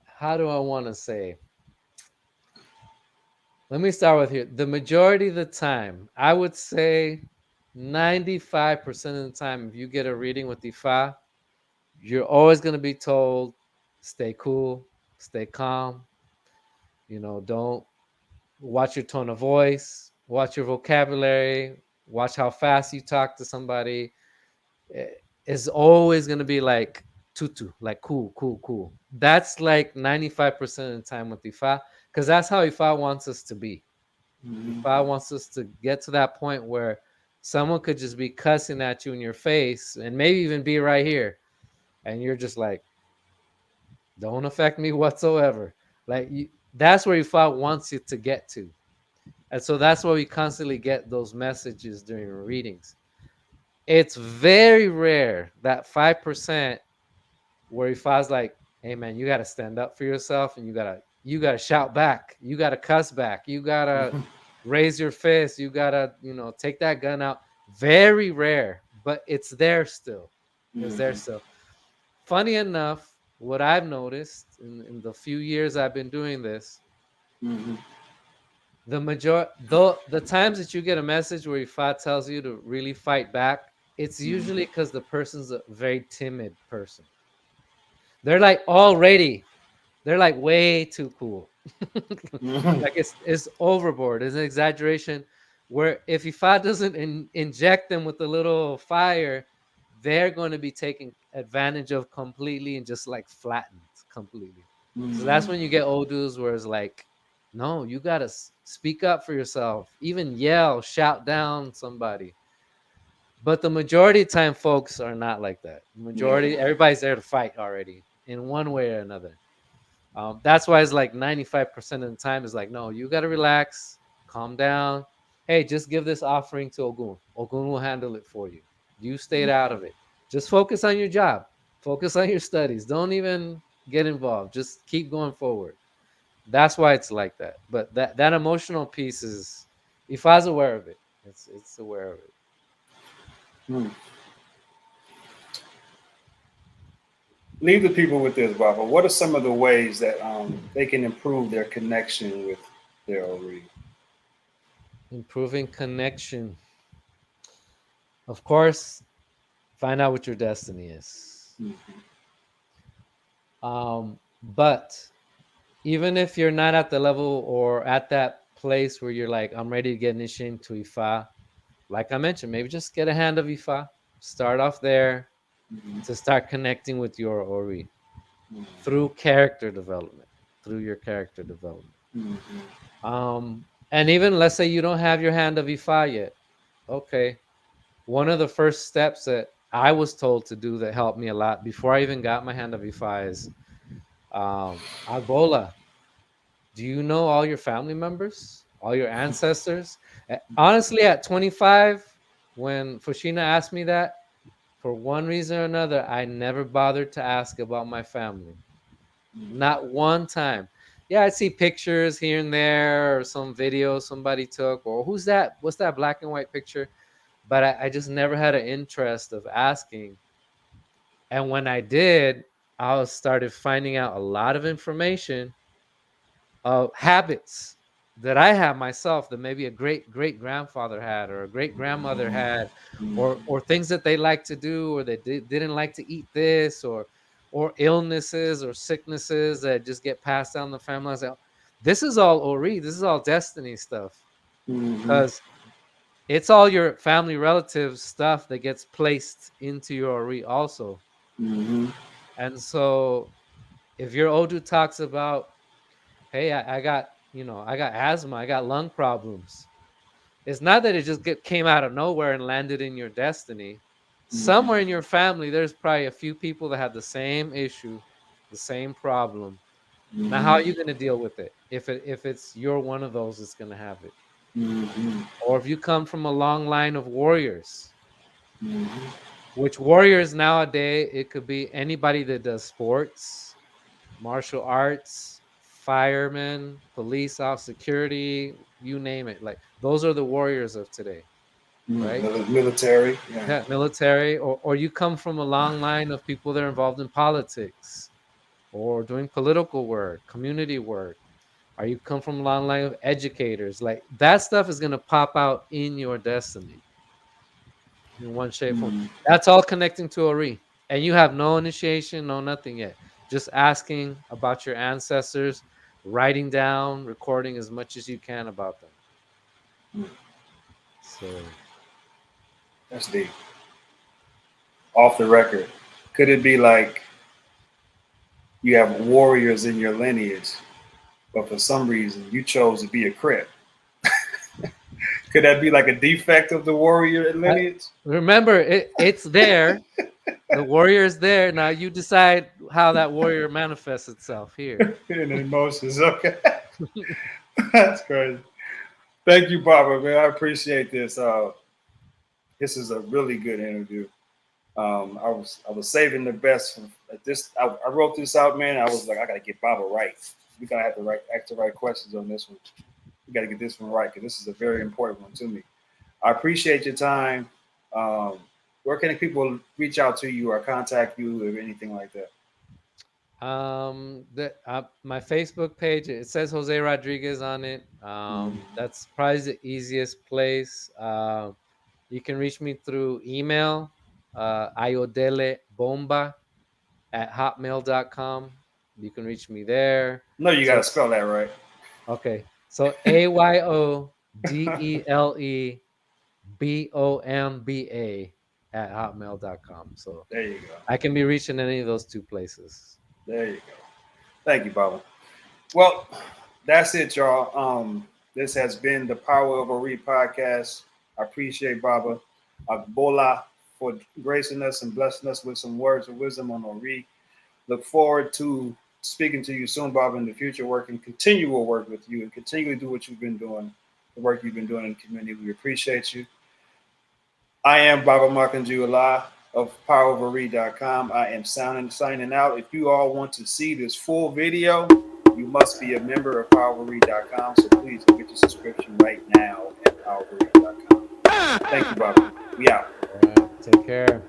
how do I want to say? Let me start with here. The majority of the time, I would say 95% of the time, if you get a reading with Ifa, you're always going to be told, stay cool, stay calm, don't watch your tone of voice, watch your vocabulary, watch how fast you talk to somebody. It's always going to be like tutu, like cool, cool, cool. That's like 95% of the time with Ifa, because that's how Ifa wants us to be. Mm-hmm. Ifa wants us to get to that point where someone could just be cussing at you in your face and maybe even be right here. And you're just like, don't affect me whatsoever. Like that's where Ifa wants you to get to. And so that's why we constantly get those messages during readings. It's very rare that 5% where Ifa's like, hey man, you gotta stand up for yourself, and you gotta shout back, you gotta cuss back, you gotta raise your fist, you gotta, take that gun out. Very rare, but it's there still. It's there Mm-hmm. still. Funny enough, what I've noticed in the few years I've been doing this, Mm-hmm. the times that you get a message where Ifa tells you to really fight back, it's usually because the person's a very timid person. They're like already, they're like way too cool. Mm-hmm. Like it's overboard. It's an exaggeration. Where if Ifa doesn't inject them with a little fire, they're going to be taken advantage of completely and just like flattened completely. So that's Mm-hmm. when you get Odus where it's like, no, you gotta speak up for yourself, even yell, shout down somebody. But the majority of time, folks are not like that. Yeah. Majority, everybody's there to fight already in one way or another. That's why it's like 95% of the time is like, no, you got to relax, calm down. Hey, just give this offering to Ogun. Ogun will handle it for you. You stayed out of it. Just focus on your job. Focus on your studies. Don't even get involved. Just keep going forward. That's why it's like that. But that emotional piece is, if I was aware of it, it's aware of it. Mm. Leave the people with this, Baba. What are some of the ways that they can improve their connection with their Ori? Improving connection. Of course, find out what your destiny is. Mm-hmm. But even if you're not at the level or at that place where you're like, I'm ready to get initiated into Ifa, like I mentioned, maybe just get a hand of Ifa. Start off there Mm-hmm. to start connecting with your Ori Mm-hmm. through character development, through your character development. Mm-hmm. And even let's say you don't have your hand of Ifa yet. Okay. One of the first steps that I was told to do that helped me a lot before I even got my hand of Ifa is Agboola. Do you know all your family members, all your ancestors? Honestly, at 25, when Fushina asked me that, for one reason or another, I never bothered to ask about my family. Not one time. Yeah, I see pictures here and there, or some video somebody took, or who's that? What's that black and white picture? But I just never had an interest of asking. And when I did, I started finding out a lot of information of habits that I have myself that maybe a great great grandfather had or a great grandmother had, or things that they like to do, or they didn't like to eat this, or illnesses or sicknesses that just get passed down the family. I was like, this is all Ori, this is all destiny stuff, Mm-hmm. because it's all your family relatives stuff that gets placed into your Ori also. Mm-hmm. And so if your Odu talks about, hey, I got, I got asthma, I got lung problems. It's not that it just came out of nowhere and landed in your destiny. Mm-hmm. Somewhere in your family, there's probably a few people that have the same issue, the same problem. Now, how are Mm-hmm. you going to deal with it? If you're one of those that's going to have it, Mm-hmm. or if you come from a long line of warriors, Mm-hmm. which warriors nowadays it could be anybody that does sports, martial arts, firemen, police officer, security, you name it. Like those are the warriors of today, right? Military. Yeah. Yeah, military, or you come from a long line of people that are involved in politics or doing political work, community work. Or you come from a long line of educators. Like that stuff is gonna pop out in your destiny in one shape or form. Mm-hmm. That's all connecting to Ori. And you have no initiation, no nothing yet. Just asking about your ancestors, writing down, recording as much as you can about them. So That's deep. Off the record. Could it be like you have warriors in your lineage, but for some reason you chose to be a Crip? Could that be like a defect of the warrior I, lineage? remember, it's there. The warrior is there. Now you decide how that warrior manifests itself here. And emotions. Okay. That's crazy. Thank you, Barbara, man. I appreciate this. This is a really good interview. I was saving the best for this. I wrote this out, man. I was like, I gotta get Barbara right. We gotta have to ask the right questions on this one. We gotta get this one right because this is a very important one to me. I appreciate your time. Um, where can people reach out to you or contact you or anything like that? My Facebook page, it says Jose Rodriguez on it. That's probably the easiest place. You can reach me through email, ayodelebomba at hotmail.com. You can reach me there. No, you gotta So spell that right. okay, so AYODELEBOMBA at hotmail.com. So There you go. I can be reached in any of those two places. There you go. Thank you, Baba. Well, that's it, y'all. This has been the Power of a Read podcast. I appreciate Baba Agboola for gracing us and blessing us with some words of wisdom on Ori. Look forward to speaking to you soon, Baba, in the future, continue to work with you and continue to do what you've been doing, the work you've been doing in the community. We appreciate you. I am Baba Makanjuala of poweroverread.com. I am signing out. If you all want to see this full video, you must be a member of poweroverread.com. So please go get your subscription right now at poweroverread.com. Thank you, Baba. We out. All right, take care.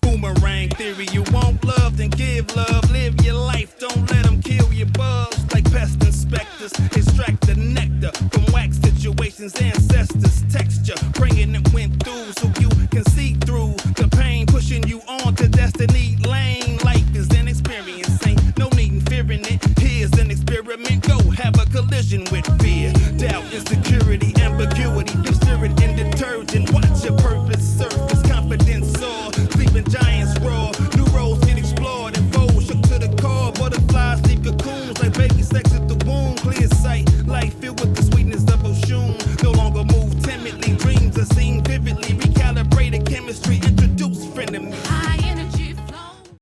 Boomerang theory, you want love, then give love. Live your life, don't let them kill your buzz. Like pest inspectors, extract the nectar from wax situations, ancestors' texture. Praying it went through so you can see through the pain, pushing you on to destiny lane. Life is an experience, ain't no need in fearing it. Here's an experiment, go have a collision with fear. Doubt, insecurity, ambiguity, give spirit in detergent. Watch your purpose surface, confidence soar. Sleeping giants roar, new roads get explored and foes shook to the core. Butterflies leave cocoons like baby sex at the womb. Clear sight, life filled